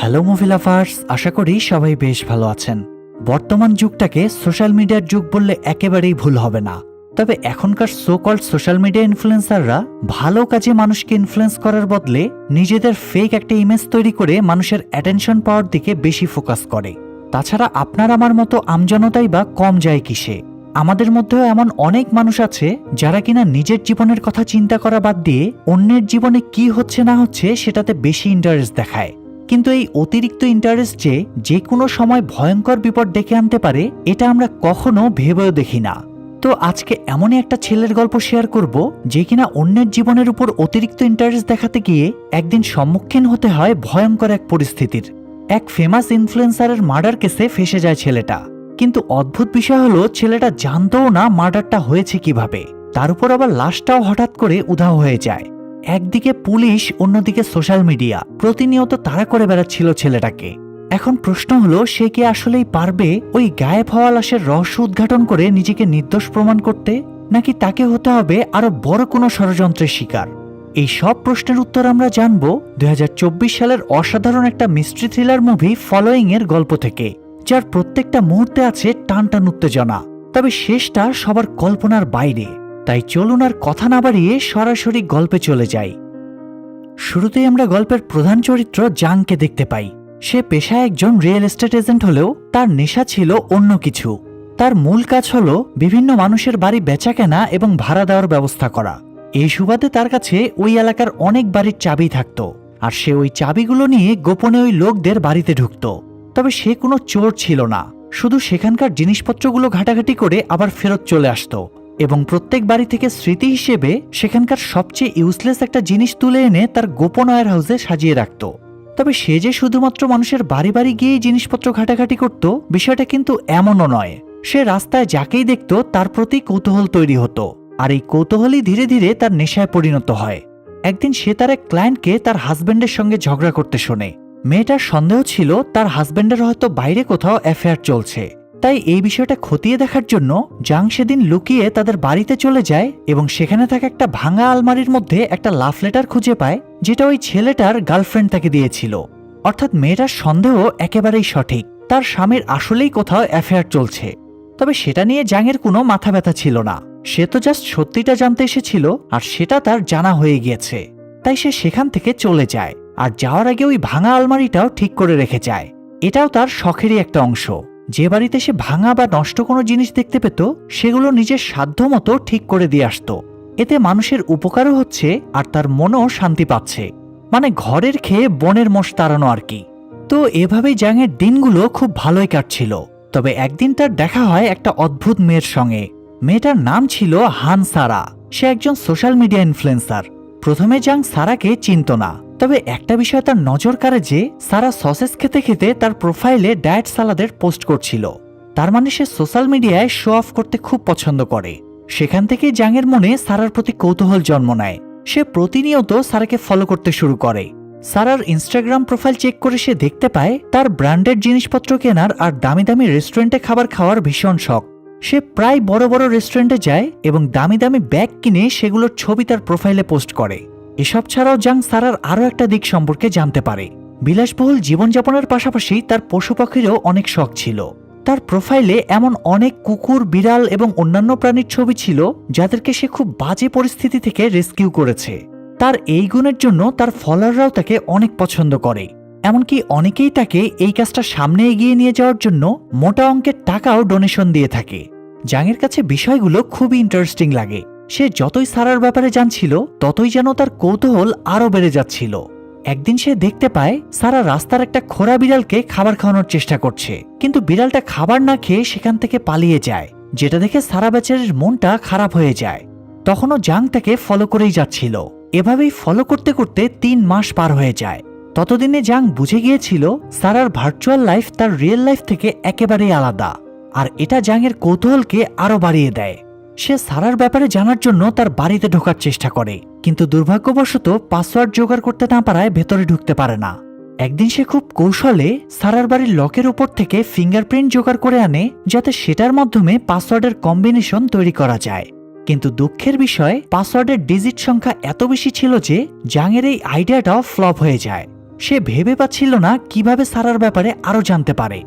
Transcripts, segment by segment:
Hello movie lovers, আশা করি সবাই বেশ ভালো আছেন। বর্তমান যুগটাকে সোশ্যাল মিডিয়ার যুগ বললে একেবারেই ভুল হবে না। তবে এখনকার সো কল্ড সোশ্যাল মিডিয়া ইনফ্লুয়েন্সাররা ভালো কাজে মানুষকে ইনফ্লুয়েন্স করার বদলে নিজেদের ফেক একটা ইমেজ তৈরি করে মানুষের অ্যাটেনশন পাওয়ার দিকে বেশি ফোকাস করে। তাছাড়া আপনার আমার মতো আমজনতাই বা কম যায় কিসে? আমাদের মধ্যেও এমন অনেক মানুষ আছে যারা কিনা নিজের জীবনের কথা চিন্তা করা বাদ দিয়ে অন্যের জীবনে কি হচ্ছে না হচ্ছে সেটাতে বেশি ইন্টারেস্ট দেখায়। কিন্তু এই অতিরিক্ত ইন্টারেস্ট যে কোনো সময় ভয়ঙ্কর বিপদ ডেকে আনতে পারে, এটা আমরা কখনো ভেবেও দেখি না। তো আজকে এমনই একটা ছেলের গল্প শেয়ার করব যে কিনা অন্যের জীবনের উপর অতিরিক্ত ইন্টারেস্ট দেখাতে গিয়ে একদিন সম্মুখীন হতে হয় ভয়ঙ্কর এক পরিস্থিতির। এক ফেমাস ইনফ্লুয়েন্সারের মার্ডার কেসে ফেসে যায় ছেলেটা। কিন্তু অদ্ভুত বিষয় হলো ছেলেটা জানতও না মার্ডারটা হয়েছে কিভাবে। তার উপর আবার লাশটাও হঠাৎ করে উধাও হয়ে যায়। একদিকে পুলিশ, অন্যদিকে সোশ্যাল মিডিয়া প্রতিনিয়ত তাড়া করে বেড়াচ্ছিল ছেলেটাকে। এখন প্রশ্ন হলো, সে কি আসলেই পারবে ওই গায়েব হওয়া লাশের রহস্য উদ্ঘাটন করে নিজেকে নির্দোষ প্রমাণ করতে, নাকি তাকে হতে হবে আরো বড় কোনো ষড়যন্ত্রের শিকার? এই সব প্রশ্নের উত্তর আমরা জানব 2024 সালের অসাধারণ একটা মিস্ট্রি থ্রিলার মুভি ফলোয়িং এর গল্প থেকে, যার প্রত্যেকটা মুহূর্তে আছে টানটান উত্তেজনা, তবে শেষটা সবার কল্পনার বাইরে। তাই চলুন আর কথা না বাড়িয়ে সরাসরি গল্পে চলে যাই। শুরুতেই আমরা গল্পের প্রধান চরিত্র জাংকে দেখতে পাই। সে পেশায় একজন রিয়েল এস্টেট এজেন্ট হলেও তার নেশা ছিল অন্য কিছু। তার মূল কাজ হলো বিভিন্ন মানুষের বাড়ি বেচাকেনা এবং ভাড়া দেওয়ার ব্যবস্থা করা। এই সুবাদে তার কাছে ওই এলাকার অনেক বাড়ির চাবি থাকত, আর সে ওই চাবিগুলো নিয়ে গোপনে ওই লোকদের বাড়িতে ঢুকত। তবে সে কোনো চোর ছিল না, শুধু সেখানকার জিনিসপত্রগুলো ঘাটাঘাটি করে আবার ফেরত চলে আসতো এবং প্রত্যেক বাড়ি থেকে স্মৃতি হিসেবে সেখানকার সবচেয়ে ইউজলেস একটা জিনিস তুলে এনে তার গোপন ওয়্যার হাউসে সাজিয়ে রাখত। তবে সে যে শুধুমাত্র মানুষের বাড়ি বাড়ি গিয়ে জিনিসপত্র ঘাটাঘাটি করত, বিষয়টা কিন্তু এমনও নয়। সে রাস্তায় যাকেই দেখত তার প্রতি কৌতূহল তৈরি হতো, আর এই কৌতূহলই ধীরে ধীরে তার নেশায় পরিণত হয়। একদিন সে তার এক ক্লায়েন্টকে তার হাজব্যান্ডের সঙ্গে ঝগড়া করতে শোনে। মেয়েটার সন্দেহ ছিল তার হাজব্যান্ডের হয়তো বাইরে কোথাও অ্যাফেয়ার চলছে। তাই এই বিষয়টা খতিয়ে দেখার জন্য জাং সেদিন লুকিয়ে তাদের বাড়িতে চলে যায় এবং সেখানে থাকা একটা ভাঙা আলমারির মধ্যে একটা লাভ লেটার খুঁজে পায়, যেটা ওই ছেলেটার গার্লফ্রেন্ড তাকে দিয়েছিল। অর্থাৎ মেয়েটার সন্দেহ একেবারেই সঠিক, তার স্বামীর আসলেই কোথাও অ্যাফেয়ার চলছে। তবে সেটা নিয়ে জাংয়ের কোনো মাথা ব্যথা ছিল না। সে তো জাস্ট সত্যিটা জানতে এসেছিল, আর সেটা তার জানা হয়ে গিয়েছে। তাই সে সেখান থেকে চলে যায়, আর যাওয়ার আগে ওই ভাঙা আলমারিটাও ঠিক করে রেখে যায়। এটাও তার শখেরই একটা অংশ। যে বাড়িতে সে ভাঙা বা নষ্ট কোনো জিনিস দেখতে পেত, সেগুলো নিজের সাধ্য মতো ঠিক করে দিয়ে আসতো। এতে মানুষের উপকারও হচ্ছে, আর তার মনও শান্তি পাচ্ছে। মানে ঘরের খেয়ে বনের মোষ তাড়ানো আর কি। তো এভাবেই জাংয়ের দিনগুলো খুব ভালোই কাটছিল। তবে একদিন তার দেখা হয় একটা অদ্ভুত মেয়ের সঙ্গে। মেয়েটার নাম ছিল হান সারা। সে একজন সোশ্যাল মিডিয়া ইনফ্লুয়েন্সার। প্রথমে জাং সারাকে চিনত না, তবে একটা বিষয় তার নজর কাড়ে যে সারা সসেস খেতে খেতে তার প্রোফাইলে ডায়েট সালাদের পোস্ট করছিল। তার মানে সে সোশ্যাল মিডিয়ায় শো অফ করতে খুব পছন্দ করে। সেখান থেকে জাংয়ের মনে সারার প্রতি কৌতূহল জন্ম নেয়। সে প্রতিনিয়ত সারাকে ফলো করতে শুরু করে। সারার ইনস্টাগ্রাম প্রোফাইল চেক করে সে দেখতে পায় তার ব্র্যান্ডেড জিনিসপত্র কেনার আর দামি দামি রেস্টুরেন্টে খাবার খাওয়ার ভীষণ শখ। সে প্রায় বড় বড় রেস্টুরেন্টে যায় এবং দামি দামি ব্যাগ কিনে সেগুলোর ছবি তার প্রোফাইলে পোস্ট করে। এসব ছাড়াও জাং সারার আরও একটা দিক সম্পর্কে জানতে পারে। বিলাসবহুল জীবনযাপনের পাশাপাশি তার পশু পাখিরও অনেক শখ ছিল। তার প্রোফাইলে এমন অনেক কুকুর, বিড়াল এবং অন্যান্য প্রাণীর ছবি ছিল যাদেরকে সে খুব বাজে পরিস্থিতি থেকে রেস্কিউ করেছে। তার এই গুণের জন্য তার ফলোয়াররাও তাকে অনেক পছন্দ করে। এমনকি অনেকেই তাকে এই কাজটা সামনে এগিয়ে নিয়ে যাওয়ার জন্য মোটা অঙ্কের টাকাও ডোনেশন দিয়ে থাকে। জাংয়ের কাছে বিষয়গুলো খুবই ইন্টারেস্টিং লাগে। সে যতই সারার ব্যাপারে জানছিল, ততই যেন তার কৌতূহল আরও বেড়ে যাচ্ছিল। একদিন সে দেখতে পায় সারা রাস্তার একটা খোঁড়া বিড়ালকে খাবার খাওয়ানোর চেষ্টা করছে, কিন্তু বিড়ালটা খাবার না খেয়ে সেখান থেকে পালিয়ে যায়, যেটা দেখে সারা বেচারির মনটা খারাপ হয়ে যায়। তখনও জাং তাকে ফলো করেই যাচ্ছিল। এভাবেই ফলো করতে করতে 3 মাস পার হয়ে যায়। ততদিনে জাং বুঝে গিয়েছিল সারার ভার্চুয়াল লাইফ তার রিয়েল লাইফ থেকে একেবারেই আলাদা, আর এটা জাংয়ের কৌতূহলকে আরও বাড়িয়ে দেয়। সে সারার ব্যাপারে জানার জন্য তার বাড়িতে ঢোকার চেষ্টা করে, কিন্তু দুর্ভাগ্যবশত পাসওয়ার্ড জোগাড় করতে না পারায় ভেতরে ঢুকতে পারে না। একদিন সে খুব কৌশলে সারার বাড়ির লকের উপর থেকে ফিঙ্গারপ্রিন্ট জোগাড় করে আনে, যাতে সেটার মাধ্যমে পাসওয়ার্ডের কম্বিনেশন তৈরি করা যায়। কিন্তু দুঃখের বিষয়, পাসওয়ার্ডের ডিজিট সংখ্যা এত বেশি ছিল যে জাংয়ের এই আইডিয়াটাও ফ্লপ হয়ে যায়। সে ভেবে পাচ্ছিল না কিভাবে সারার ব্যাপারে আরো জানতে পারে।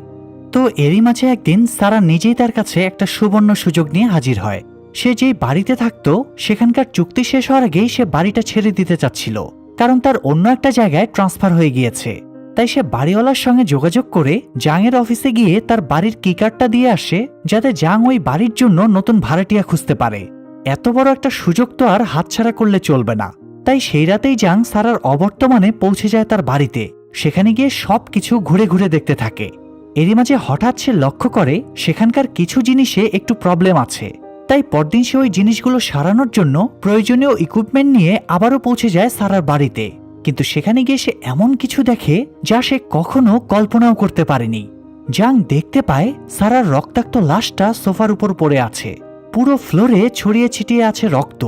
তো এরই মাঝে একদিন সারা নিজেই তার কাছে একটা সুবর্ণ সুযোগ নিয়ে হাজির হয়। সে যেই বাড়িতে থাকতো সেখানকার চুক্তি শেষ হওয়ার আগেই সে বাড়িটা ছেড়ে দিতে চাচ্ছিল, কারণ তার অন্য একটা জায়গায় ট্রান্সফার হয়ে গিয়েছে। তাই সে বাড়িওয়ালার সঙ্গে যোগাযোগ করে জাংয়ের অফিসে গিয়ে তার বাড়ির কিকার্ডটা দিয়ে আসে, যাতে জাং ওই বাড়ির জন্য নতুন ভাড়াটিয়া খুঁজতে পারে। এত বড় একটা সুযোগ তো আর হাতছাড়া করলে চলবে না। তাই সেই রাতেই জাং সারার অবর্তমানে পৌঁছে যায় তার বাড়িতে। সেখানে গিয়ে সবকিছু ঘুরে ঘুরে দেখতে থাকে। এরই মাঝে হঠাৎ সে লক্ষ্য করে সেখানকার কিছু জিনিসে একটু প্রবলেম আছে। তাই পরদিন সে ওই জিনিসগুলো সারানোর জন্য প্রয়োজনীয় ইকুইপমেন্ট নিয়ে আবারও পৌঁছে যায় সারার বাড়িতে। কিন্তু সেখানে গিয়ে সে এমন কিছু দেখে যা সে কখনো কল্পনাও করতে পারেনি। জাং দেখতে পায় সারার রক্তাক্ত লাশটা সোফার উপর পড়ে আছে, পুরো ফ্লোরে ছড়িয়ে ছিটিয়ে আছে রক্ত।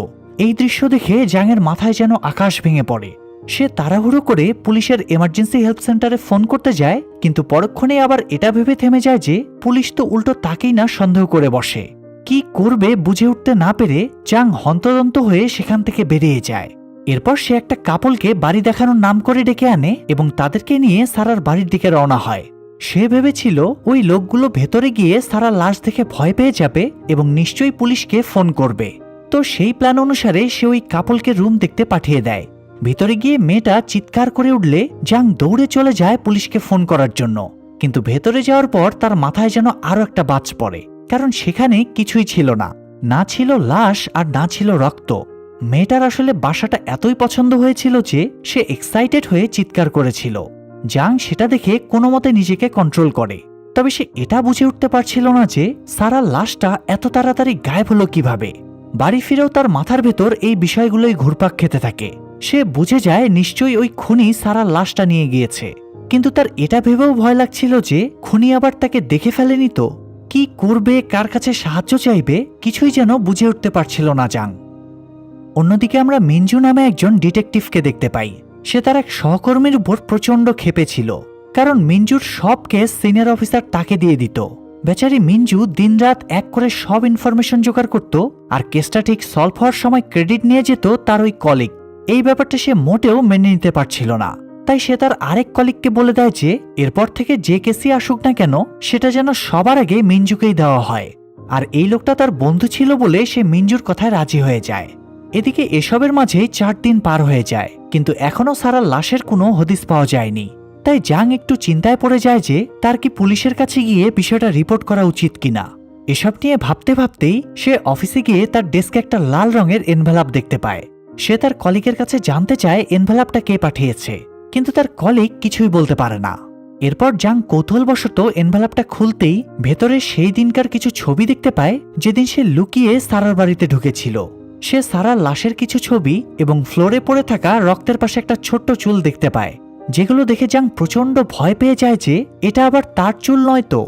এই দৃশ্য দেখে জাংয়ের মাথায় যেন আকাশ ভেঙে পড়ে। সে তাড়াহুড়ো করে পুলিশের এমার্জেন্সি হেল্প সেন্টারে ফোন করতে যায়, কিন্তু পরক্ষণে আবার এটা ভেবে থেমে যায় যে পুলিশ তো উল্টো তাকেই না সন্দেহ করে বসে। কি করবে বুঝে উঠতে না পেরে জাং হন্তদন্ত হয়ে সেখান থেকে বেরিয়ে যায়। এরপর সে একটা কাপলকে বাড়ি দেখানোর নাম করে ডেকে আনে এবং তাদেরকে নিয়ে সারার বাড়ির দিকে রওনা হয়। সে ভেবেছিল ওই লোকগুলো ভেতরে গিয়ে সারার লাশ দেখে ভয় পেয়ে যাবে এবং নিশ্চয়ই পুলিশকে ফোন করবে। তো সেই প্ল্যান অনুসারে সে ওই কাপলকে রুম দেখতে পাঠিয়ে দেয়। ভিতরে গিয়ে মেয়েটা চিৎকার করে উঠলে জাং দৌড়ে চলে যায় পুলিশকে ফোন করার জন্য। কিন্তু ভেতরে যাওয়ার পর তার মাথায় যেন আরো একটা বাজ পড়ে, কারণ সেখানে কিছুই ছিল না। না ছিল লাশ আর না ছিল রক্ত। মেয়েটার আসলে বাসাটা এতই পছন্দ হয়েছিল যে সে এক্সাইটেড হয়ে চিৎকার করেছিল। জাং সেটা দেখে কোনো মতে নিজেকে কন্ট্রোল করে। তবে সে এটা বুঝে উঠতে পারছিল না যে সারার লাশটা এত তাড়াতাড়ি গায়েব হলো কিভাবে। বাড়ি ফিরেও তার মাথার ভেতর এই বিষয়গুলোই ঘুরপাক খেতে থাকে। সে বুঝে যায় নিশ্চয়ই ওই খুনি সারার লাশটা নিয়ে গিয়েছে, কিন্তু তার এটা ভেবেও ভয় লাগছিল যে খুনি আবার তাকে দেখে ফেলেনি তো। কি করবে, কার কাছে সাহায্য চাইবে, কিছুই যেন বুঝে উঠতে পারছিল না জাং। অন্যদিকে আমরা মিঞ্জু নামে একজন ডিটেকটিভকে দেখতে পাই। সে তার এক সহকর্মীর উপর প্রচণ্ড ক্ষেপে ছিল, কারণ মিঞ্জুর সব কেস সিনিয়র অফিসার তাকে দিয়ে দিত। বেচারি মিঞ্জু দিনরাত এক করে সব ইনফরমেশন জোগাড় করত, আর কেসটা ঠিক সলভ হওয়ার সময় ক্রেডিট নিয়ে যেত তার ওই কলিগ। এই ব্যাপারটা সে মোটেও মেনে নিতে পারছিল না। তাই সে তার আরেক কলিগকে বলে দেয় যে এরপর থেকে যে কেসই আসুক না কেন সেটা যেন সবার আগে মিঞ্জুকেই দেওয়া হয়। আর এই লোকটা তার বন্ধু ছিল বলে সে মিঞ্জুর কথায় রাজি হয়ে যায়। এদিকে এসবের মাঝেই 4 দিন পার হয়ে যায়, কিন্তু এখনো সারার লাশের কোনো হদিস পাওয়া যায়নি। তাই জাং একটু চিন্তায় পড়ে যায় যে তার কি পুলিশের কাছে গিয়ে বিষয়টা রিপোর্ট করা উচিত কিনা। এসব নিয়ে ভাবতে ভাবতেই সে অফিসে গিয়ে তার ডেস্কে একটা লাল রঙের এনভেলপ দেখতে পায়। সে তার কলিগের কাছে জানতে চায় এনভেলপটা কে পাঠিয়েছে, কিন্তু তার কলিগ কিছুই বলতে পারে না। এরপর জাং কৌতূহলবশত এনভেলপটা খুলতেই ভেতরে সেই দিনকার কিছু ছবি দেখতে পায় যেদিন সে লুকিয়ে সারার বাড়িতে ঢুকেছিল। সে সারার লাশের কিছু ছবি এবং ফ্লোরে পড়ে থাকা রক্তের পাশে একটা ছোট্ট চুল দেখতে পায়, যেগুলো দেখে জাং প্রচন্ড ভয় পেয়ে যায় যে এটা আবার তার চুল নয় তো।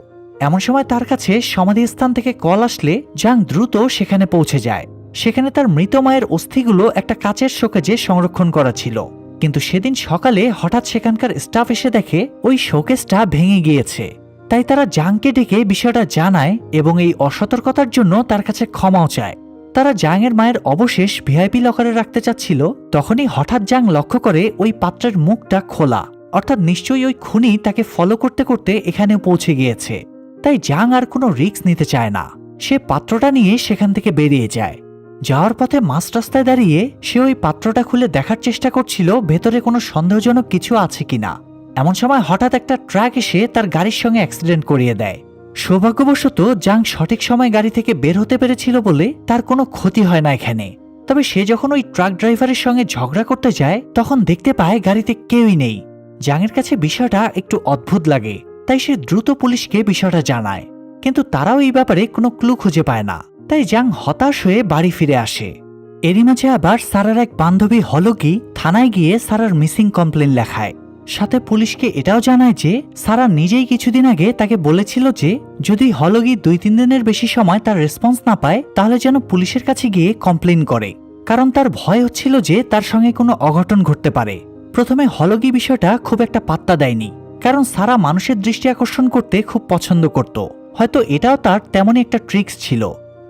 এমন সময় তার কাছে সমাধিস্থান থেকে কল আসলে জাং দ্রুত সেখানে পৌঁছে যায়। সেখানে তার মৃত মায়ের অস্থিগুলো একটা কাচের শোকেজে সংরক্ষণ করা ছিল, কিন্তু সেদিন সকালে হঠাৎ সেখানকার স্টাফ এসে দেখে ওই শোকেজটা ভেঙে গিয়েছে। তাই তারা জাংকে ডেকে বিষয়টা জানায় এবং এই অসতর্কতার জন্য তার কাছে ক্ষমাও চায়। তারা জাংয়ের মায়ের অবশেষ ভিআইপি লকারে রাখতে চাচ্ছিল, তখনই হঠাৎ জাং লক্ষ্য করে ওই পাত্রের মুখটা খোলা, অর্থাৎ নিশ্চয়ই ওই খুনি তাকে ফলো করতে করতে এখানে পৌঁছে গিয়েছে। তাই জাং আর কোনো রিস্ক নিতে চায় না। সে পাত্রটা নিয়ে সেখান থেকে বেরিয়ে যায়। যাওয়ার পথে মাঝ রাস্তায় দাঁড়িয়ে সে ওই পাত্রটা খুলে দেখার চেষ্টা করছিল ভেতরে কোনো সন্দেহজনক কিছু আছে কিনা। এমন সময় হঠাৎ একটা ট্রাক এসে তার গাড়ির সঙ্গে অ্যাক্সিডেন্ট করিয়ে দেয়। সৌভাগ্যবশত জাং সঠিক সময় গাড়ি থেকে বের হতে পেরেছিল বলে তার কোনো ক্ষতি হয় না এখানে। তবে সে যখন ওই ট্রাক ড্রাইভারের সঙ্গে ঝগড়া করতে যায় তখন দেখতে পায় গাড়িতে কেউই নেই। জাংয়ের কাছে বিষয়টা একটু অদ্ভুত লাগে, তাই সে দ্রুত পুলিশকে বিষয়টা জানায়, কিন্তু তারাও এই ব্যাপারে কোনো ক্লু খুঁজে পায় না। তাই জাং হতাশ হয়ে বাড়ি ফিরে আসে। এরই মাঝে আবার সারার এক বান্ধবী হলকি থানায় গিয়ে সারার মিসিং কমপ্লেন লেখায়। সাথে পুলিশকে এটাও জানায় যে সারা নিজেই কিছুদিন আগে তাকে বলেছিল যে যদি হলগি 2-3 দিনের বেশি সময় তার রেসপন্স না পায় তাহলে যেন পুলিশের কাছে গিয়ে কমপ্লেন করে, কারণ তার ভয় হচ্ছিল যে তার সঙ্গে কোনো অঘটন ঘটতে পারে। প্রথমে হলগি বিষয়টা খুব একটা পাত্তা দেয়নি, কারণ সারা মানুষের দৃষ্টি আকর্ষণ করতে খুব পছন্দ করত। হয়তো এটাও তার তেমনই একটা ট্রিক্স ছিল।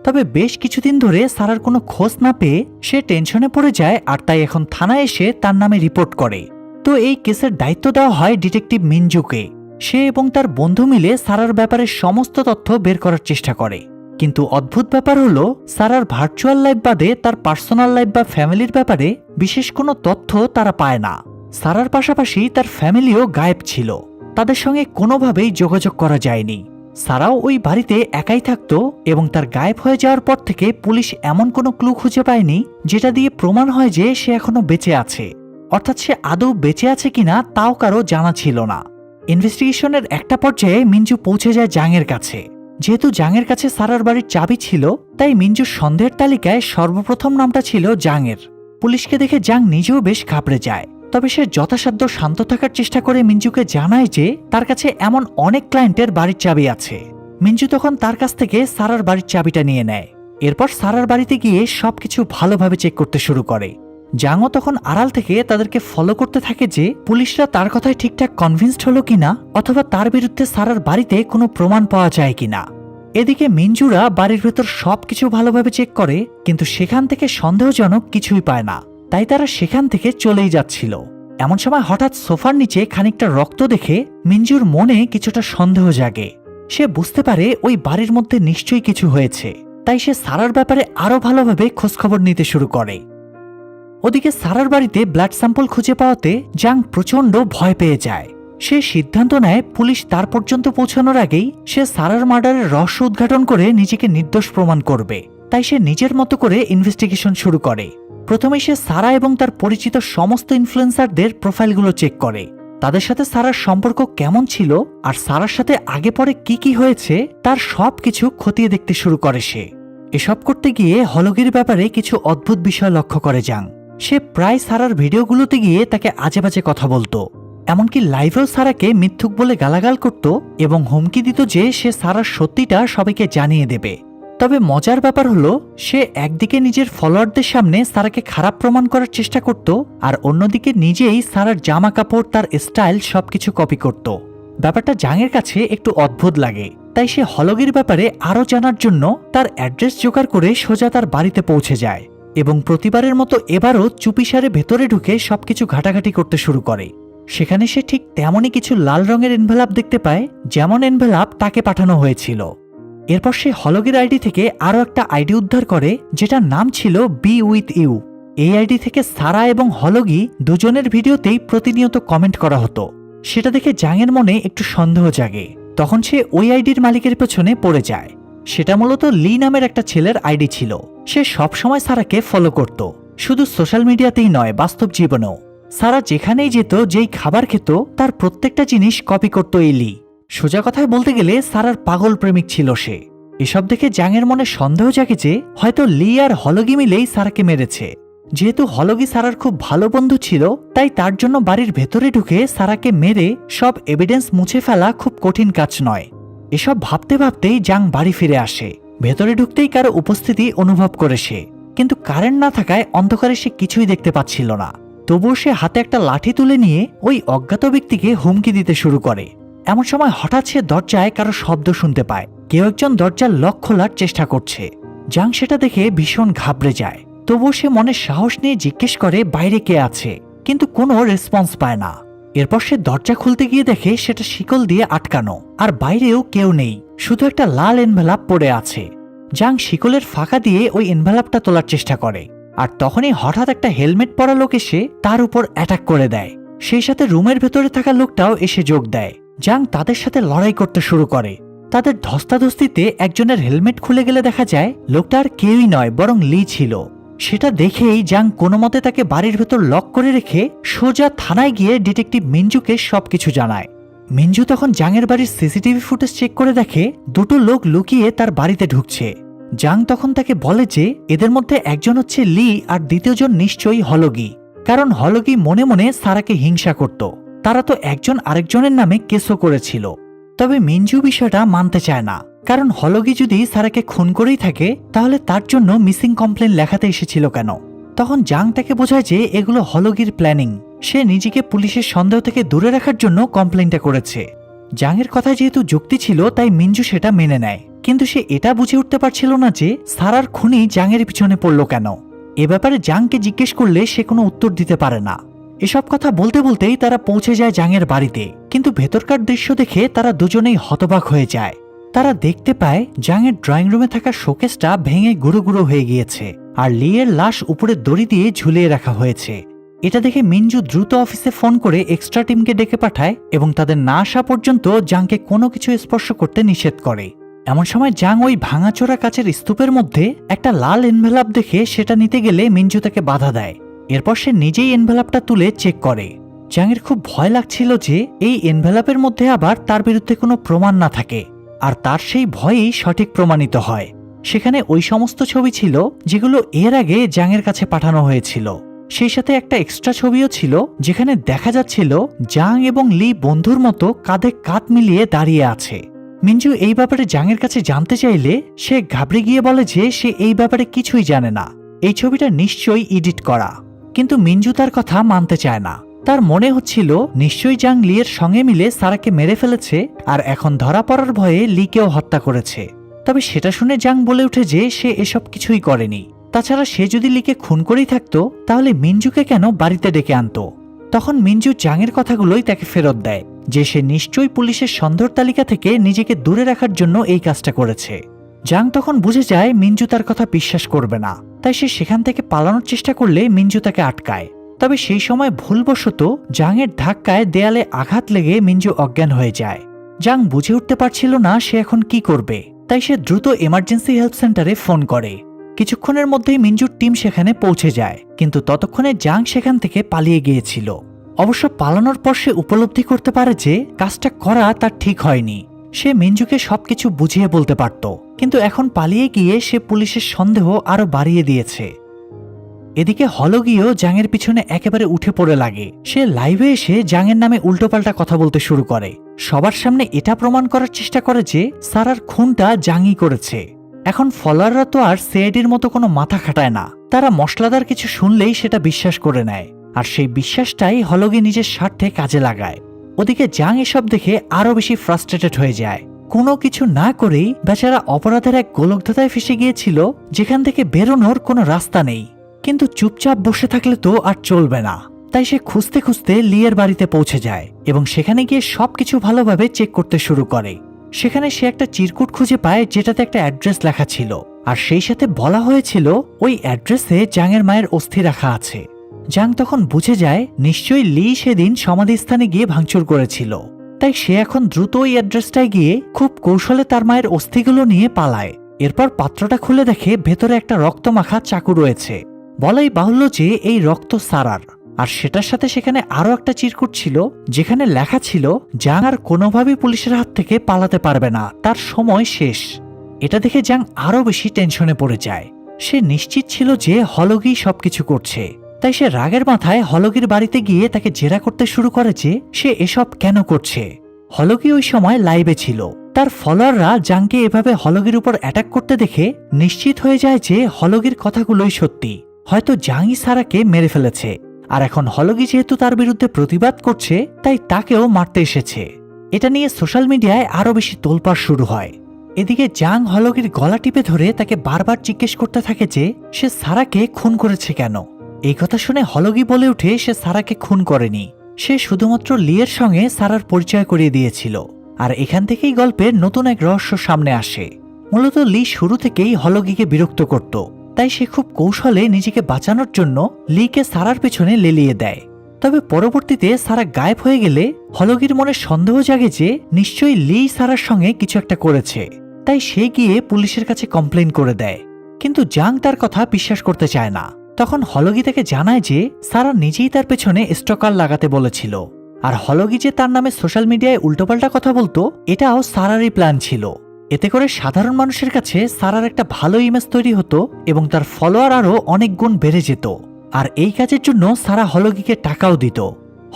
তবে বেশ কিছুদিন ধরে সারার কোনো খোঁজ না পেয়ে সে টেনশনে পড়ে যায়, আর তাই এখন থানায় এসে তার নামে রিপোর্ট করে। তো এই কেসের দায়িত্ব দেওয়া হয় ডিটেকটিভ মিনজুকে। সে এবং তার বন্ধু মিলে সারার ব্যাপারে সমস্ত তথ্য বের করার চেষ্টা করে। কিন্তু অদ্ভুত ব্যাপার হলো, সারার ভার্চুয়াল লাইফ বাদে তার পার্সোনাল লাইফ বা ফ্যামিলির ব্যাপারে বিশেষ কোনো তথ্য তারা পায় না। সারার পাশাপাশি তার ফ্যামিলিও গায়েব ছিল, তাদের সঙ্গে কোনোভাবেই যোগাযোগ করা যায়নি। সারাও ওই বাড়িতে একাই থাকতো এবং তার গায়েব হয়ে যাওয়ার পর থেকে পুলিশ এমন কোনো ক্লু খুঁজে পায়নি যেটা দিয়ে প্রমাণ হয় যে সে এখনো বেঁচে আছে। অর্থাৎ সে আদৌ বেঁচে আছে কিনা তাও কারো জানা ছিল না। ইনভেস্টিগেশনের একটা পর্যায়ে মিঞ্জু পৌঁছে যায় জাংয়ের কাছে। যেহেতু জাংয়ের কাছে সারার বাড়ির চাবি ছিল, তাই মিঞ্জুর সন্দেহের তালিকায় সর্বপ্রথম নামটা ছিল জাংয়ের। পুলিশকে দেখে জাং নিজেও বেশ ঘাবড়ে যায়, তবে সে যথাসাধ্য শান্ত থাকার চেষ্টা করে মিঞ্জুকে জানায় যে তার কাছে এমন অনেক ক্লায়েন্টের বাড়ির চাবি আছে। মিঞ্জু তখন তার কাছ থেকে সারার বাড়ির চাবিটা নিয়ে নেয়। এরপর সারার বাড়িতে গিয়ে সবকিছু ভালোভাবে চেক করতে শুরু করে। জাংও তখন আড়াল থেকে তাদেরকে ফলো করতে থাকে যে পুলিশরা তার কথায় ঠিকঠাক কনভিন্সড হলো কিনা, অথবা তার বিরুদ্ধে সারার বাড়িতে কোনো প্রমাণ পাওয়া যায় কিনা। এদিকে মিঞ্জুরা বাড়ির ভেতর সবকিছু ভালোভাবে চেক করে, কিন্তু সেখান থেকে সন্দেহজনক কিছুই পায় না। তাই তারা সেখান থেকে চলেই যাচ্ছিল। এমন সময় হঠাৎ সোফার নিচে খানিকটা রক্ত দেখে মিঞ্জুর মনে কিছুটা সন্দেহ জাগে। সে বুঝতে পারে ওই বাড়ির মধ্যে নিশ্চয়ই কিছু হয়েছে, তাই সে সারার ব্যাপারে আরো ভালোভাবে খোঁজখবর নিতে শুরু করে। ওদিকে সারার বাড়িতে ব্লাড স্যাম্পল খুঁজে পাওয়াতে জাং প্রচণ্ড ভয় পেয়ে যায়। সে সিদ্ধান্ত নেয় পুলিশ তার পর্যন্ত পৌঁছানোর আগেই সে সারার মার্ডারের রহস্য উদ্ঘাটন করে নিজেকে নির্দোষ প্রমাণ করবে। তাই সে নিজের মতো করে ইনভেস্টিগেশন শুরু করে। প্রথমে সে সারা এবং তার পরিচিত সমস্ত ইনফ্লুয়েন্সারদের প্রোফাইলগুলো চেক করে। তাদের সাথে সারার সম্পর্ক কেমন ছিল আর সারার সাথে আগে পরে কি কি হয়েছে তার সবকিছু খতিয়ে দেখতে শুরু করে সে। এসব করতে গিয়ে হলগির ব্যাপারে কিছু অদ্ভুত বিষয় লক্ষ্য করে জাং। সে প্রায় সারার ভিডিওগুলোতে গিয়ে তাকে আজে বাজে কথা বলতো, এমনকি লাইভেও সারাকে মিথ্যুক বলে গালাগাল করত এবং হুমকি দিত যে সে সারার সত্যিটা সবাইকে জানিয়ে দেবে। তবে মজার ব্যাপার হলো, সে একদিকে নিজের ফলোয়ারদের সামনে সারাকে খারাপ প্রমাণ করার চেষ্টা করত, আর অন্যদিকে নিজেই সারার জামা কাপড়, তার স্টাইল সবকিছু কপি করত। ব্যাপারটা জাংয়ের কাছে একটু অদ্ভুত লাগে, তাই সে হলগির ব্যাপারে আরও জানার জন্য তার অ্যাড্রেস জোগাড় করে সোজা তার বাড়িতে পৌঁছে যায় এবং প্রতিবারের মতো এবারও চুপিসারে ভেতরে ঢুকে সবকিছু ঘাটাঘাটি করতে শুরু করে। সেখানে সে ঠিক তেমনই কিছু লাল রঙের এনভেলাপ দেখতে পায়, যেমন এনভেলাপ তাকে পাঠানো হয়েছিল। এরপর সে হলগির আইডি থেকে আরও একটা আইডি উদ্ধার করে, যেটার নাম ছিল বি উইথ ইউ। এই আইডি থেকে সারা এবং হলগি দুজনের ভিডিওতেই প্রতিনিয়ত কমেন্ট করা হতো। সেটা দেখে জাংয়ের মনে একটু সন্দেহ জাগে। তখন সে ওই আইডির মালিকের পেছনে পড়ে যায়। সেটা মূলত লি নামের একটা ছেলের আইডি ছিল। সে সবসময় সারাকে ফলো করত, শুধু সোশ্যাল মিডিয়াতেই নয়, বাস্তব জীবনেও। সারা যেখানেই যেত, যেই খাবার খেত, তার প্রত্যেকটা জিনিস কপি করত এই লি। সোজা কথায় বলতে গেলে সারার পাগল প্রেমিক ছিল সে। এসব দেখে জাংয়ের মনে সন্দেহ জাগে যে হয়তো লি আর হলগি মিলেই সারাকে মেরেছে। যেহেতু হলগি সারার খুব ভালো বন্ধু ছিল, তাই তার জন্য বাড়ির ভেতরে ঢুকে সারাকে মেরে সব এভিডেন্স মুছে ফেলা খুব কঠিন কাজ নয়। এসব ভাবতে ভাবতেই জাং বাড়ি ফিরে আসে। ভেতরে ঢুকতেই কারো উপস্থিতি অনুভব করে সে, কিন্তু কারেন্ট না থাকায় অন্ধকারে সে কিছুই দেখতে পাচ্ছিল না। তবুও সে হাতে একটা লাঠি তুলে নিয়ে ওই অজ্ঞাত ব্যক্তিকে হুমকি দিতে শুরু করে। এমন সময় হঠাৎ সে দরজায় কারো শব্দ শুনতে পায়। কেউ একজন দরজার লক খোলার চেষ্টা করছে। জাং সেটা দেখে ভীষণ ঘাবড়ে যায়। তবুও সে মনে সাহস নিয়ে জিজ্ঞেস করে বাইরে কে আছে, কিন্তু কোনো রেসপন্স পায় না। এরপর সে দরজা খুলতে গিয়ে দেখে সেটা শিকল দিয়ে আটকানো, আর বাইরেও কেউ নেই, শুধু একটা লাল এনভেলাপ পড়ে আছে। জাং শিকলের ফাঁকা দিয়ে ওই এনভেলাপটা তোলার চেষ্টা করে, আর তখনই হঠাৎ একটা হেলমেট পরা লোক এসে তার উপর অ্যাটাক করে দেয়। সেই সাথে রুমের ভেতরে থাকা লোকটাও এসে যোগ দেয়। জাং তাদের সাথে লড়াই করতে শুরু করে। তাদের ধস্তাধস্তিতে একজনের হেলমেট খুলে গেলে দেখা যায় লোকটা আর কেউই নয়, বরং লি ছিল। সেটা দেখেই জাং কোনো মতে তাকে বাড়ির ভেতর লক করে রেখে সোজা থানায় গিয়ে ডিটেকটিভ মিঞ্জুকে সবকিছু জানায়। মিঞ্জু তখন জাংয়ের বাড়ির সিসিটিভি ফুটেজ চেক করে দেখে দুটো লোক লুকিয়ে তার বাড়িতে ঢুকছে। জাং তখন তাকে বলে যে এদের মধ্যে একজন হচ্ছে লি আর দ্বিতীয়জন নিশ্চয়ই হলগি, কারণ হলগি মনে মনে সারাকে হিংসা করত। তারা তো একজন আরেকজনের নামে কেসও করেছিল। তবে মিঞ্জু বিষয়টা মানতে চায় না, কারণ হলগি যদি সারাকে খুন করেই থাকে তাহলে তার জন্য মিসিং কমপ্লেন লেখাতে এসেছিল কেন। তখন জাং তাকে বোঝায় যে এগুলো হলগির প্ল্যানিং। সে নিজেকে পুলিশের সন্দেহ থেকে দূরে রাখার জন্য কমপ্লেনটা করেছে। জাংয়ের কথায় যেহেতু যুক্তি ছিল, তাই মিঞ্জু সেটা মেনে নেয়। কিন্তু সে এটা বুঝে উঠতে পারছিল না যে সারার খুনি জাংয়ের পিছনে পড়ল কেন। এ ব্যাপারে জাংকে জিজ্ঞেস করলে সে কোনো উত্তর দিতে পারে না। এসব কথা বলতে বলতেই তারা পৌঁছে যায় জাংয়ের বাড়িতে, কিন্তু ভেতরকার দৃশ্য দেখে তারা দুজনেই হতবাক হয়ে যায়। তারা দেখতে পায় জাংয়ের ড্রয়িং রুমে থাকা শোকেসটা ভেঙে গুঁড়ো গুঁড়ো হয়ে গিয়েছে, আর লিয়ের লাশ উপরে দড়ি দিয়ে ঝুলিয়ে রাখা হয়েছে। এটা দেখে মিনজু দ্রুত অফিসে ফোন করে এক্সট্রা টিমকে ডেকে পাঠায় এবং তাদের না আসা পর্যন্ত জাংকে কোনো কিছু স্পর্শ করতে নিষেধ করে। এমন সময় জাং ওই ভাঙাচোরা কাচের স্তূপের মধ্যে একটা লাল এনভেলাপ দেখে সেটা নিতে গেলে মিনজু তাকে বাধা দেয়। এরপর সে নিজেই এনভেলাপটা তুলে চেক করে। জাংয়ের খুব ভয় লাগছিল যে এই এনভেলাপের মধ্যে আবার তার বিরুদ্ধে কোনো প্রমাণ না থাকে, আর তার সেই ভয়ই সঠিক প্রমাণিত হয়। সেখানে ওই সমস্ত ছবি ছিল যেগুলো এর আগে জাংয়ের কাছে পাঠানো হয়েছিল। সেই সাথে একটা এক্সট্রা ছবিও ছিল যেখানে দেখা যাচ্ছিল জাং এবং লি বন্ধুর মতো কাঁধে কাঁধ মিলিয়ে দাঁড়িয়ে আছে। মিনজু এই ব্যাপারে জাংয়ের কাছে জানতে চাইলে সে ঘাবড়ে গিয়ে বলে যে সে এই ব্যাপারে কিছুই জানে না, এই ছবিটা নিশ্চয়ই এডিট করা। কিন্তু মিনজু তার কথা মানতে চায় না। তার মনে হচ্ছিল নিশ্চয়ই জাং লিয়ের সঙ্গে মিলে সারাকে মেরে ফেলেছে আর এখন ধরা পড়ার ভয়ে লিকেও হত্যা করেছে। তবে সেটা শুনে জাং বলে ওঠে যে সে এসব কিছুই করেনি। তাছাড়া সে যদি লিকে খুন করেই থাকতো তাহলে মিনজুকে কেন বাড়িতে ডেকে আনতো? তখন মিনজু জাংয়ের কথাগুলোই তাকে ফেরত দেয় যে সে নিশ্চয়ই পুলিশের সন্দেহের তালিকা থেকে নিজেকে দূরে রাখার জন্য এই কাজটা করেছে। জাং তখন বুঝে যায় মিনজু তার কথা বিশ্বাস করবে না, তাই সে সেখান থেকে পালানোর চেষ্টা করলে মিনজু তাকে আটকায়। তবে সেই সময় ভুলবশত জাংয়ের ধাক্কায় দেয়ালে আঘাত লেগে মিনজু অজ্ঞান হয়ে যায়। জাং বুঝে উঠতে পারছিল না সে এখন কি করবে, তাই সে দ্রুত এমার্জেন্সি হেল্প সেন্টারে ফোন করে। কিছুক্ষণের মধ্যেই মিনজুর টিম সেখানে পৌঁছে যায়, কিন্তু ততক্ষণে জাং সেখান থেকে পালিয়ে গিয়েছিল। অবশ্য পালানোর পর সে উপলব্ধি করতে পারে যে কাজটা করা তার ঠিক হয়নি। সে মিনজুকে সবকিছু বুঝিয়ে বলতে পারত, কিন্তু এখন পালিয়ে গিয়ে সে পুলিশের সন্দেহ আরো বাড়িয়ে দিয়েছে। এদিকে হলগিও জাংয়ের পিছনে একেবারে উঠে পড়ে লাগে। সে লাইভে এসে জাংয়ের নামে উল্টোপাল্টা কথা বলতে শুরু করে। সবার সামনে এটা প্রমাণ করার চেষ্টা করে যে সারার খুনটা জাংই করেছে। এখন ফলোয়াররা তো আর সিআইডির মতো কোনো মাথা খাটায় না, তারা মশলাদার কিছু শুনলেই সেটা বিশ্বাস করে নেয়, আর সেই বিশ্বাসটাই হলগি নিজের স্বার্থে কাজে লাগায়। ওদিকে জাং এসব দেখে আরো বেশি ফ্রাস্ট্রেটেড হয়ে যায়। কোনো কিছু না করেই বেচারা অপরাধের এক গোলকধাঁধায় ফেসে গিয়েছিল যেখান থেকে বেরোনোর কোনো রাস্তা নেই। কিন্তু চুপচাপ বসে থাকলে তো আর চলবে না, তাই সে খুঁজতে খুঁজতে লিয়ের বাড়িতে পৌঁছে যায় এবং সেখানে গিয়ে সবকিছু ভালোভাবে চেক করতে শুরু করে। সেখানে সে একটা চিরকুট খুঁজে পায় যেটাতে একটা অ্যাড্রেস লেখা ছিল, আর সেই সাথে বলা হয়েছিল ওই অ্যাড্রেসে জাংয়ের মায়ের অস্থি রাখা আছে। জাং তখন বুঝে যায় নিশ্চয়ই লি সেদিন সমাধিস্থানে গিয়ে ভাঙচুর করেছিল, তাই সে এখন দ্রুত ওই অ্যাড্রেসটায় গিয়ে খুব কৌশলে তার মায়ের অস্থিগুলো নিয়ে পালায়। এরপর পাত্রটা খুলে দেখে ভেতরে একটা রক্তমাখা চাকু রয়েছে। বলাই বাহুল্য যে এই রক্ত সারার, আর সেটার সাথে সেখানে আরো একটা চিরকুট ছিল যেখানে লেখা ছিল জাং আর কোনোভাবেই পুলিশের হাত থেকে পালাতে পারবে না, তার সময় শেষ। এটা দেখে জাং আরো বেশি টেনশনে পড়ে যায়। সে নিশ্চিত ছিল যে হলগি সবকিছু করছে, তাই সে রাগের মাথায় হলগির বাড়িতে গিয়ে তাকে জেরা করতে শুরু করে যে সে এসব কেন করছে। হলগি ওই সময় লাইভে ছিল। তার ফলোয়াররা জাংকে এভাবে হলগির উপর অ্যাটাক করতে দেখে নিশ্চিত হয়ে যায় যে হলগির কথাগুলোই সত্যি, হয়তো জাংই সারাকে মেরে ফেলেছে। আর এখন হলগি যেহেতু তার বিরুদ্ধে প্রতিবাদ করছে তাই তাকেও মারতে এসেছে। এটা নিয়ে সোশ্যাল মিডিয়ায় আরো বেশি তোলপাড় শুরু হয়। এদিকে জাং হলগির গলা টিপে ধরে তাকে বারবার জিজ্ঞেস করতে থাকে যে সে সারাকে খুন করেছে কেন। এই কথা শুনে হলগি বলে উঠে সে সারাকে খুন করেনি, সে শুধুমাত্র লিয়ের সঙ্গে সারার পরিচয় করিয়ে দিয়েছিল। আর এখান থেকেই গল্পের নতুন এক রহস্য সামনে আসে। মূলত লি শুরু থেকেই হলগিকে বিরক্ত করত, তাই সে খুব কৌশলে নিজেকে বাঁচানোর জন্য লিকে সারার পেছনে লেলিয়ে দেয়। তবে পরবর্তীতে সারা গায়েব হয়ে গেলে হলগির মনে সন্দেহ জাগে যে নিশ্চয়ই লি সারার সঙ্গে কিছু একটা করেছে, তাই সে গিয়ে পুলিশের কাছে কমপ্লেন করে দেয়। কিন্তু জাং তার কথা বিশ্বাস করতে চায় না। তখন হলগি তাকে জানায় যে সারা নিজেই তার পেছনে স্টকার লাগাতে বলেছিল, আর হলগি যে তার নামে সোশ্যাল মিডিয়ায় উল্টোপাল্টা কথা বলতো এটাও সারারই প্ল্যান ছিল। এতে করে সাধারণ মানুষের কাছে সারার একটা ভালো ইমেজ তৈরি হতো এবং তার ফলোয়ার আরও অনেক গুণ বেড়ে যেত। আর এই কাজের জন্য সারা হলগিকে টাকাও দিত।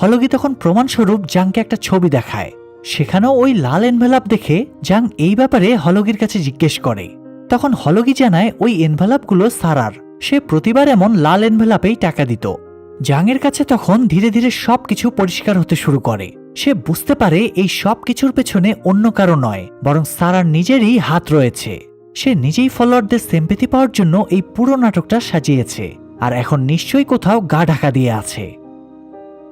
হলগি তখন প্রমাণস্বরূপ জাংকে একটা ছবি দেখায়, সেখানেও ওই লাল এনভেলাপ দেখে জাং এই ব্যাপারে হলগির কাছে জিজ্ঞেস করে। তখন হলগি জানায় ওই এনভেলাপগুলো সারার, সে প্রতিবার এমন লাল এনভেলাপেই টাকা দিত। জাংয়ের কাছে তখন ধীরে ধীরে সবকিছু পরিষ্কার হতে শুরু করে। সে বুঝতে পারে এই সব কিছুর পেছনে অন্য কারো নয়, বরং সারার নিজেরই হাত রয়েছে। সে নিজেই ফলোয়ারদের সিম্প্যাথি পাওয়ার জন্য এই পুরো নাটকটা সাজিয়েছে, আর এখন নিশ্চয়ই কোথাও গা ঢাকা দিয়ে আছে।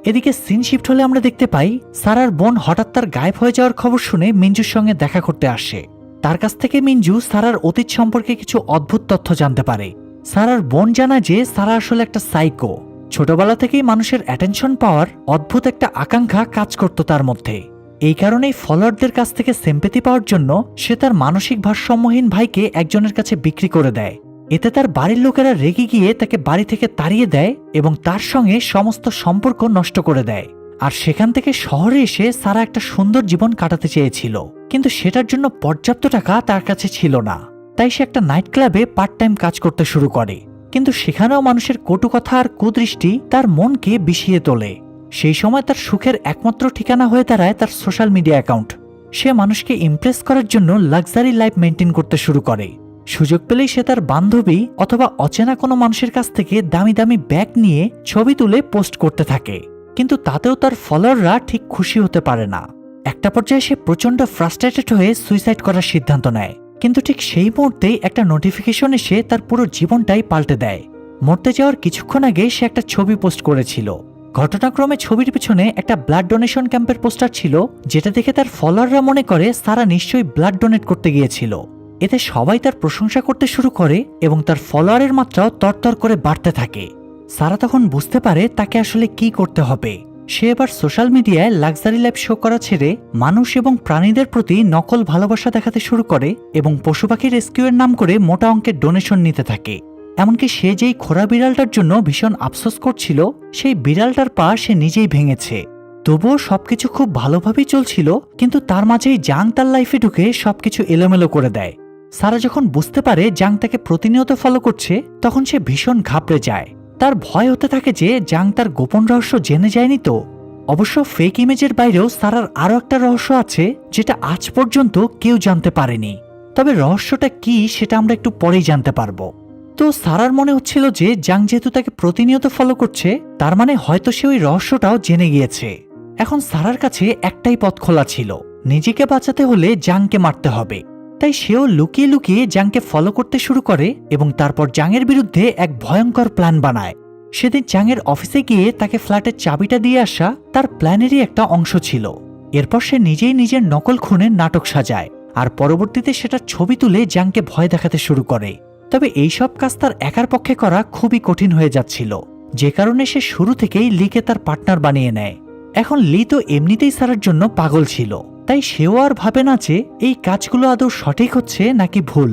এদিকে সিন শিফট হলে আমরা দেখতে পাই সারার বোন হঠাৎ তার গায়েব হয়ে যাওয়ার খবর শুনে মিঞ্জুর সঙ্গে দেখা করতে আসে। তার কাছ থেকে মিঞ্জু সারার অতীত সম্পর্কে কিছু অদ্ভুত তথ্য জানতে পারে। সারার বোন জানায় যে সারা আসলে একটা সাইকো। ছোটবেলা থেকেই মানুষের অ্যাটেনশন পাওয়ার অদ্ভুত একটা আকাঙ্ক্ষা কাজ করত তার মধ্যে। এই কারণেই ফলোয়ারদের কাছ থেকে সিম্প্যাথি পাওয়ার জন্য সে তার মানসিক ভারসাম্যহীন ভাইকে একজনের কাছে বিক্রি করে দেয়। এতে তার বাড়ির লোকেরা রেগে গিয়ে তাকে বাড়ি থেকে তাড়িয়ে দেয় এবং তার সঙ্গে সমস্ত সম্পর্ক নষ্ট করে দেয়। আর সেখান থেকে শহরে এসে সারা একটা সুন্দর জীবন কাটাতে চেয়েছিল, কিন্তু সেটার জন্য পর্যাপ্ত টাকা তার কাছে ছিল না। তাই সে একটা নাইট ক্লাবে পার্ট টাইম কাজ করতে শুরু করে, কিন্তু সেখানেও মানুষের কটু কথা আর কুদৃষ্টি তার মনকে বিষিয়ে তোলে। সেই সময় তার সুখের একমাত্র ঠিকানা হয়ে দাঁড়ায় তার সোশ্যাল মিডিয়া অ্যাকাউন্ট। সে মানুষকে ইমপ্রেস করার জন্য লাক্সারি লাইফ মেনটেন করতে শুরু করে। সুযোগ পেলেই সে তার বান্ধবী অথবা অচেনা কোনো মানুষের কাছ থেকে দামি দামি ব্যাগ নিয়ে ছবি তুলে পোস্ট করতে থাকে, কিন্তু তাতেও তার ফলোয়াররা ঠিক খুশি হতে পারে না। একটা পর্যায়ে সে প্রচন্ড ফ্রাস্ট্রেটেড হয়ে সুইসাইড করার সিদ্ধান্ত নেয়, কিন্তু ঠিক সেই মুহূর্তেই একটা নোটিফিকেশন এসে তার পুরো জীবনটাই পাল্টে দেয়। মরতে যাওয়ার কিছুক্ষণ আগে সে একটা ছবি পোস্ট করেছিল। ঘটনাক্রমে ছবির পিছনে একটা ব্লাড ডোনেশন ক্যাম্পের পোস্টার ছিল, যেটা দেখে তার ফলোয়াররা মনে করে সারা নিশ্চয়ই ব্লাড ডোনেট করতে গিয়েছিল। এতে সবাই তার প্রশংসা করতে শুরু করে এবং তার ফলোয়ারের মাত্রাও তরতর করে বাড়তে থাকে। সারা তখন বুঝতে পারে তাকে আসলে কি করতে হবে। সে এবার সোশ্যাল মিডিয়ায় লাক্সারি লাইফ শো করা ছেড়ে মানুষ এবং প্রাণীদের প্রতি নকল ভালোবাসা দেখাতে শুরু করে এবং পশু পাখি রেস্কিউয়ের নাম করে মোটা অঙ্কের ডোনেশন নিতে থাকে। এমনকি সে যেই খোঁড়া বিড়ালটার জন্য ভীষণ আফসোস করছিল, সেই বিড়ালটার পা সে নিজেই ভেঙেছে। তবুও সবকিছু খুব ভালোভাবেই চলছিল, কিন্তু তার মাঝেই জাং তার লাইফে ঢুকে সবকিছু এলোমেলো করে দেয়। সারা যখন বুঝতে পারে জাং তাকে প্রতিনিয়ত ফলো করছে, তখন সে ভীষণ ঘাবড়ে যায়। তার ভয় হতে থাকে যে জাং তার গোপন রহস্য জেনে যায়নি তো। অবশ্য ফেক ইমেজের বাইরেও সারার আরও একটা রহস্য আছে, যেটা আজ পর্যন্ত কেউ জানতে পারেনি। তবে রহস্যটা কি সেটা আমরা একটু পরেই জানতে পারবো। তো সারার মনে হচ্ছিল যে জাং যেহেতু তাকে প্রতিনিয়ত ফলো করছে, তার মানে হয়তো সে ওই রহস্যটাও জেনে গিয়েছে। এখন সারার কাছে একটাই পথ খোলা ছিল, নিজেকে বাঁচাতে হলে জাংকে মারতে হবে। তাই সেও লুকিয়ে লুকিয়ে জাংকে ফলো করতে শুরু করে এবং তারপর জাংয়ের বিরুদ্ধে এক ভয়ঙ্কর প্ল্যান বানায়। সেদিন জাংয়ের অফিসে গিয়ে তাকে ফ্ল্যাটের চাবিটা দিয়ে আসা তার প্ল্যানেরই একটা অংশ ছিল। এরপর সে নিজেই নিজের নকল খুনের নাটক সাজায় আর পরবর্তীতে সেটার ছবি তুলে জাংকে ভয় দেখাতে শুরু করে। তবে এইসব কাজ তার একার পক্ষে করা খুবই কঠিন হয়ে যাচ্ছিল, যে কারণে সে শুরু থেকেই লিকে তার পার্টনার বানিয়ে নেয়। এখন লি তো এমনিতেই সারার জন্য পাগল ছিল, তাই সেও আর ভাবে না যে এই কাজগুলো আদৌ সঠিক হচ্ছে নাকি ভুল।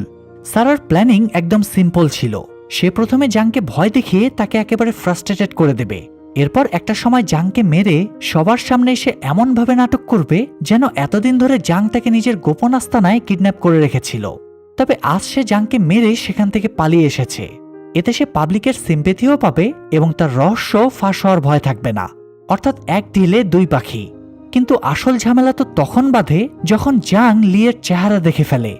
সারার প্ল্যানিং একদম সিম্পল ছিল। সে প্রথমে জাংকে ভয় দেখিয়ে তাকে একেবারে ফ্রাস্ট্রেটেড করে দেবে। এরপর একটা সময় জাংকে মেরে সবার সামনে এসে এমনভাবে নাটক করবে যেন এতদিন ধরে জাং তাকে নিজের গোপন আস্তানায় কিডন্যাপ করে রেখেছিল। তবে আজ সে জাংকে মেরে সেখান থেকে পালিয়ে এসেছে। এতে সে পাবলিকের সিম্প্যাথিও পাবে এবং তার রহস্য ফাঁস হওয়ার ভয় থাকবে না। অর্থাৎ এক ঢিলে দুই পাখি। কিন্তু আসল ঝামেলা তো তখন বাধে যখন জাং লিয়ের চেহারা দেখে ফেলে।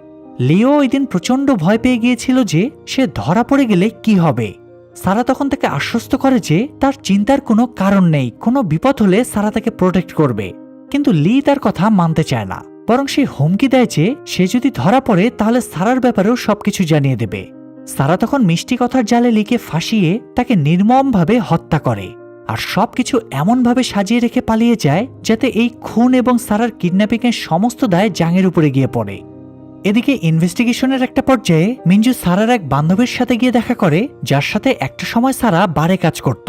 লিও ওই দিন প্রচন্ড ভয় পেয়ে গিয়েছিল যে সে ধরা পড়ে গেলে কি হবে। সারা তখন তাকে আশ্বস্ত করে যে তার চিন্তার কোনো কারণ নেই, কোনো বিপদ হলে সারা তাকে প্রোটেক্ট করবে। কিন্তু লি তার কথা মানতে চায় না, বরং সে হুমকি দেয় যে সে যদি ধরা পড়ে তাহলে সারার ব্যাপারেও সবকিছু জানিয়ে দেবে। সারা তখন মিষ্টি কথার জালে লিকে ফাঁসিয়ে তাকে নির্মমভাবে হত্যা করে আর সবকিছু এমনভাবে সাজিয়ে রেখে পালিয়ে যায় যাতে এই খুন এবং সারার কিডন্যাপিংয়ের সমস্ত দায় জাংয়ের উপরে গিয়ে পড়ে। এদিকে ইনভেস্টিগেশনের একটা পর্যায়ে মিঞ্জু সারার এক বান্ধবীর সাথে গিয়ে দেখা করে, যার সাথে একটা সময় সারা বারে কাজ করত।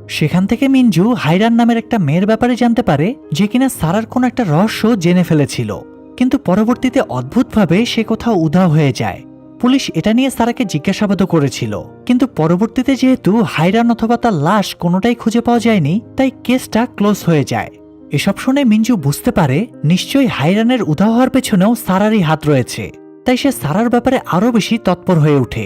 সেখান থেকে মিঞ্জু হাইরান নামের একটা মেয়ের ব্যাপারে জানতে পারে, যে কিনা সারার কোনো একটা রহস্য জেনে ফেলেছিল, কিন্তু পরবর্তীতে অদ্ভুতভাবে সে কোথাও উধাও হয়ে যায়। পুলিশ এটা নিয়ে সারাকে জিজ্ঞাসাবাদও করেছিল, কিন্তু পরবর্তীতে যেহেতু হাইরান অথবা তার লাশ কোনোটাই খুঁজে পাওয়া যায়নি, তাই কেসটা ক্লোজ হয়ে যায়। এসব শুনে মিঞ্জু বুঝতে পারে নিশ্চয়ই হাইরানের উধাও হওয়ার পেছনেও সারারই হাত রয়েছে। তাই সে সারার ব্যাপারে আরও বেশি তৎপর হয়ে ওঠে।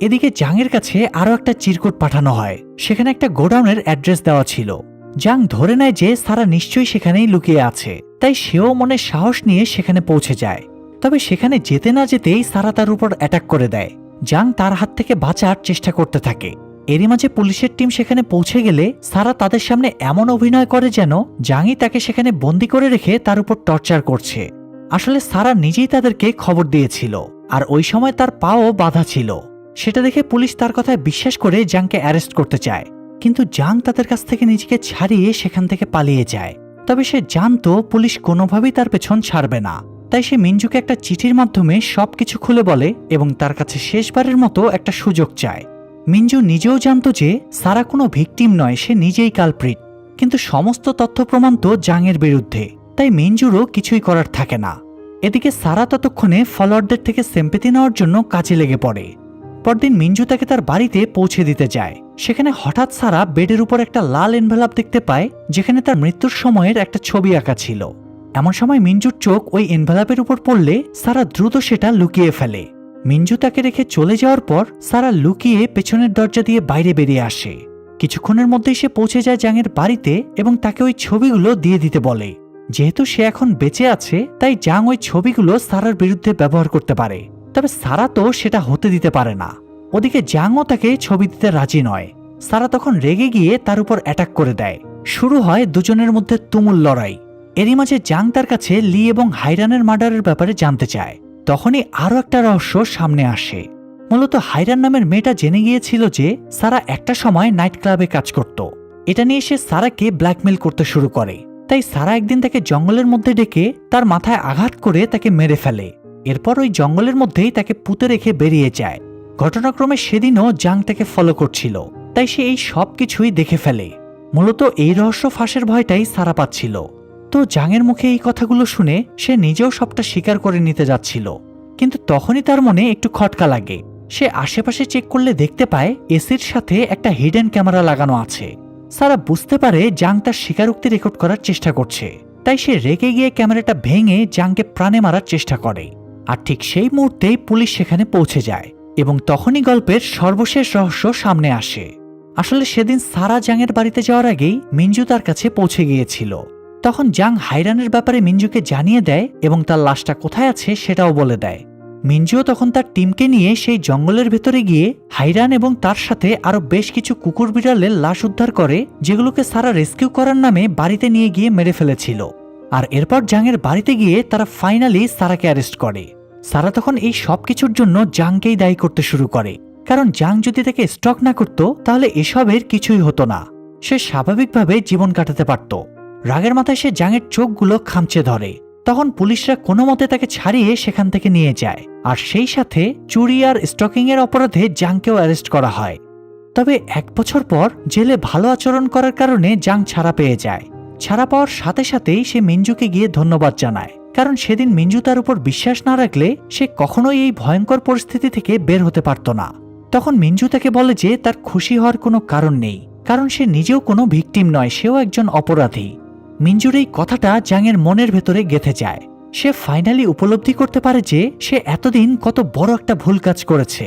এদিকে জাংয়ের কাছে আরও একটা চিরকুট পাঠানো হয়। সেখানে একটা গোডাউনের অ্যাড্রেস দেওয়া ছিল। জাং ধরে নেয় যে সারা নিশ্চয়ই সেখানেই লুকিয়ে আছে, তাই সেও মনে সাহস নিয়ে সেখানে পৌঁছে যায়। তবে সেখানে যেতে না যেতেই সারা তার উপর অ্যাটাক করে দেয়। জাং তার হাত থেকে বাঁচার চেষ্টা করতে থাকে। এরই মাঝে পুলিশের টিম সেখানে পৌঁছে গেলে সারা তাদের সামনে এমন অভিনয় করে যেন জাংই তাকে সেখানে বন্দি করে রেখে তার উপর টর্চার করছে। আসলে সারা নিজেই তাদেরকে খবর দিয়েছিল, আর ওই সময় তার পাও বাঁধা ছিল। সেটা দেখে পুলিশ তার কথায় বিশ্বাস করে জাংকে অ্যারেস্ট করতে চায়। কিন্তু জাং তাদের কাছ থেকে নিজেকে ছাড়িয়ে সেখান থেকে পালিয়ে যায়। তবে সে জানতো পুলিশ কোনোভাবেই তার পেছন ছাড়বে না, তাই সে মিনজুকে একটা চিঠির মাধ্যমে সবকিছু খুলে বলে এবং তার কাছে শেষবারের মতো একটা সুযোগ চায়। মিনজু নিজেও জানতো যে সারা কোনো ভিকটিম নয়, সে নিজেই কালপ্রিট, কিন্তু সমস্ত তথ্য প্রমাণ তো জাংয়ের বিরুদ্ধে, তাই মিনজুরও কিছুই করার থাকে না। এদিকে সারা ততক্ষণে ফলোয়ারদের থেকে সিম্প্যাথি নেওয়ার জন্য কাজে লেগে পড়ে। পরদিন মিনজু তাকে তার বাড়িতে পৌঁছে দিতে যায়। সেখানে হঠাৎ সারা বেডের উপর একটা লাল এনভেলপ দেখতে পায়, যেখানে তার মৃত্যুর সময়ের একটা ছবি আঁকা ছিল। এমন সময় মিনজুর চোখ ওই এনভেলপের উপর পড়লে সারা দ্রুত সেটা লুকিয়ে ফেলে। মিনজু তাকে রেখে চলে যাওয়ার পর সারা লুকিয়ে পেছনের দরজা দিয়ে বাইরে বেরিয়ে আসে। কিছুক্ষণের মধ্যেই সে পৌঁছে যায় জাংয়ের বাড়িতে এবং তাকে ওই ছবিগুলো দিয়ে দিতে বলে। যেহেতু সে এখন বেঁচে আছে, তাই জাং ওই ছবিগুলো সারার বিরুদ্ধে ব্যবহার করতে পারে। তবে সারা তো সেটা হতে দিতে পারে না। ওদিকে জাংও তাকে ছবি দিতে রাজি নয়। সারা তখন রেগে গিয়ে তার উপর অ্যাটাক করে দেয়। শুরু হয় দুজনের মধ্যে তুমুল লড়াই। এরই মাঝে জাং তার কাছে লি এবং হাইরানের মার্ডারের ব্যাপারে জানতে চায়। তখনই আরও একটা রহস্য সামনে আসে। মূলত হাইরান নামের মেয়েটা জেনে গিয়েছিল যে সারা একটা সময় নাইট ক্লাবে কাজ করত। এটা নিয়ে সে সারাকে ব্ল্যাকমেল করতে শুরু করে। তাই সারা একদিন তাকে জঙ্গলের মধ্যে ডেকে তার মাথায় আঘাত করে তাকে মেরে ফেলে। এরপর ওই জঙ্গলের মধ্যেই তাকে পুঁতে রেখে বেরিয়ে যায়। ঘটনাক্রমে সেদিনও জাং তাকে ফলো করছিল, তাই সে এই সব কিছুই দেখে ফেলে। মূলত এই রহস্য ফাঁসের ভয়টাই সারা পাচ্ছিল। তো জাংয়ের মুখে এই কথাগুলো শুনে সে নিজেও সবটা স্বীকার করে নিতে যাচ্ছিল, কিন্তু তখনই তার মনে একটু খটকা লাগে। সে আশেপাশে চেক করলে দেখতে পায় এসির সাথে একটা হিডেন ক্যামেরা লাগানো আছে। সারা বুঝতে পারে জাং তার স্বীকারোক্তি রেকর্ড করার চেষ্টা করছে, তাই সে রেগে গিয়ে ক্যামেরাটা ভেঙে জাংকে প্রাণে মারার চেষ্টা করে। আর ঠিক সেই মুহূর্তেই পুলিশ সেখানে পৌঁছে যায় এবং তখনই গল্পের সর্বশেষ রহস্য সামনে আসে। আসলে সেদিন সারা জাংয়ের বাড়িতে যাওয়ার আগেই মিনজু তার কাছে পৌঁছে গিয়েছিল। তখন জাং হাইরানের ব্যাপারে মিনজুকে জানিয়ে দেয় এবং তার লাশটা কোথায় আছে সেটাও বলে দেয়। মিনজুও তখন তার টিমকে নিয়ে সেই জঙ্গলের ভেতরে গিয়ে হাইরান এবং তার সাথে আরো বেশ কিছু কুকুর বিড়ালের লাশ উদ্ধার করে, যেগুলোকে সারা রেস্কিউ করার নামে বাড়িতে নিয়ে গিয়ে মেরে ফেলেছিল। আর এরপর জাংয়ের বাড়িতে গিয়ে তারা ফাইনালি সারাকে অ্যারেস্ট করে। সারা তখন এই সব কিছুর জন্য জাংকেই দায়ী করতে শুরু করে, কারণ জাং যদি তাকে স্টক না করত তাহলে এসবের কিছুই হতো না। সে স্বাভাবিকভাবে জীবন কাটাতে পারত। রাগের মাথায় সে জাংয়ের চোখগুলো খামচে ধরে। তখন পুলিশরা কোনো মতে তাকে ছাড়িয়ে সেখান থেকে নিয়ে যায়, আর সেই সাথে চুরি আর স্টকিং এর অপরাধে জাংকেও অ্যারেস্ট করা হয়। তবে 1 বছর পর জেলে ভালো আচরণ করার কারণে জাং ছাড়া পেয়ে যায়। ছাড়া পাওয়ার সাথে সাথেই সে মিনজুকে গিয়ে ধন্যবাদ জানায়, কারণ সেদিন মিনজু তার উপর বিশ্বাস না রাখলে সে কখনোই এই ভয়ঙ্কর পরিস্থিতি থেকে বের হতে পারত না। তখন মিনজু তাকে বলে যে তার খুশি হওয়ার কোনো কারণ নেই, কারণ সে নিজেও কোনো ভিকটিম নয়, সেও একজন অপরাধী। মিনজুর এই কথাটা জাংয়ের মনের ভেতরে গেঁথে যায়। সে ফাইনালি উপলব্ধি করতে পারে যে সে এতদিন কত বড় একটা ভুল কাজ করেছে।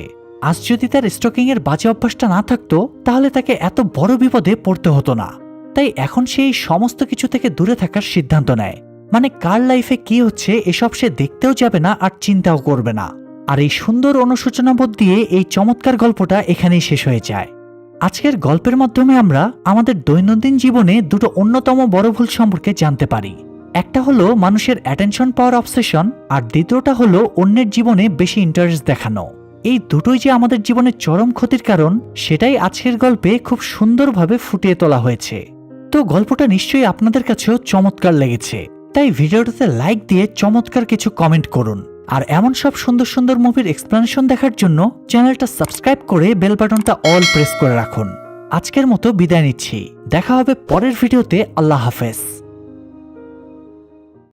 আজ যদি তার স্টকিং এর বাজে অভ্যাসটা না থাকতো তাহলে তাকে এত বড় বিপদে পড়তে হতো না। তাই এখন সে এই সমস্ত কিছু থেকে দূরে থাকার সিদ্ধান্ত নেয়। মানে কার লাইফে কি হচ্ছে এসব সে দেখতেও যাবে না আর চিন্তাও করবে না। আর এই সুন্দর অনুশোচনাবোধ দিয়ে এই চমৎকার গল্পটা এখানেই শেষ হয়ে যায়। আজকের গল্পের মাধ্যমে আমরা আমাদের দৈনন্দিন জীবনে দুটো অন্যতম বড় ভুল সম্পর্কে জানতে পারি। একটা হলো মানুষের অ্যাটেনশন পাওয়ার অবসেশন, আর দ্বিতীয়টা হলো অন্যের জীবনে বেশি ইন্টারেস্ট দেখানো। এই দুটোই যে আমাদের জীবনের চরম ক্ষতির কারণ, সেটাই আজকের গল্পে খুব সুন্দরভাবে ফুটিয়ে তোলা হয়েছে। তো গল্পটা নিশ্চয়ই আপনাদের কাছেও চমৎকার লেগেছে, তাই ভিডিওটাতে লাইক দিয়ে চমৎকার কিছু কমেন্ট করুন। আর এমন সব সুন্দর সুন্দর মুভির এক্সপ্লেনেশন দেখার জন্য চ্যানেলটা সাবস্ক্রাইব করে বেল বাটনটা অল প্রেস করে রাখুন। আজকের মতো বিদায় নিচ্ছি, দেখা হবে পরের ভিডিওতে। আল্লাহ হাফেজ।